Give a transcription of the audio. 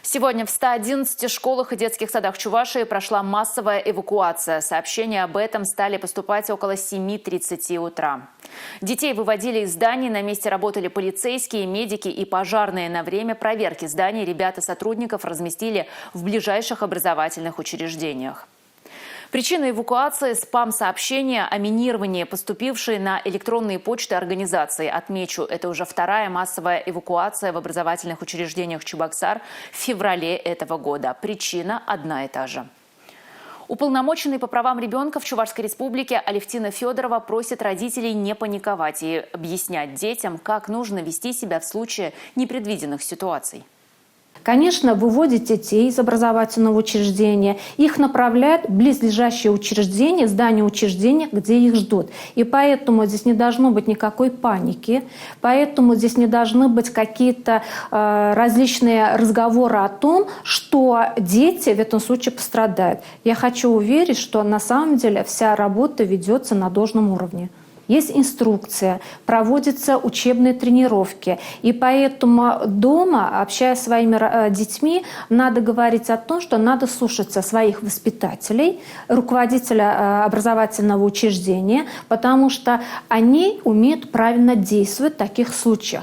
Сегодня в 111 школах и детских садах Чувашии прошла массовая эвакуация. Сообщения об этом стали поступать около 7:30 утра. Детей выводили из зданий, на месте работали полицейские, медики и пожарные. На время проверки зданий ребят и сотрудников разместили в ближайших образовательных учреждениях. Причина эвакуации – спам-сообщения о минировании, поступившие на электронные почты организации. Отмечу, это уже вторая массовая эвакуация в образовательных учреждениях Чебоксар в феврале этого года. Причина одна и та же. Уполномоченный по правам ребенка в Чувашской республике Алевтина Федорова просит родителей не паниковать и объяснять детям, как нужно вести себя в случае непредвиденных ситуаций. Конечно, выводят детей из образовательного учреждения, их направляют в близлежащее учреждение, здание учреждения, где их ждут. И поэтому здесь не должно быть никакой паники, поэтому здесь не должны быть какие-то различные разговоры о том, что дети в этом случае пострадают. Я хочу уверить, что на самом деле вся работа ведется на должном уровне. Есть инструкция, проводятся учебные тренировки. И поэтому дома, общаясь с своими детьми, надо говорить о том, что надо слушаться своих воспитателей, руководителя образовательного учреждения, потому что они умеют правильно действовать в таких случаях.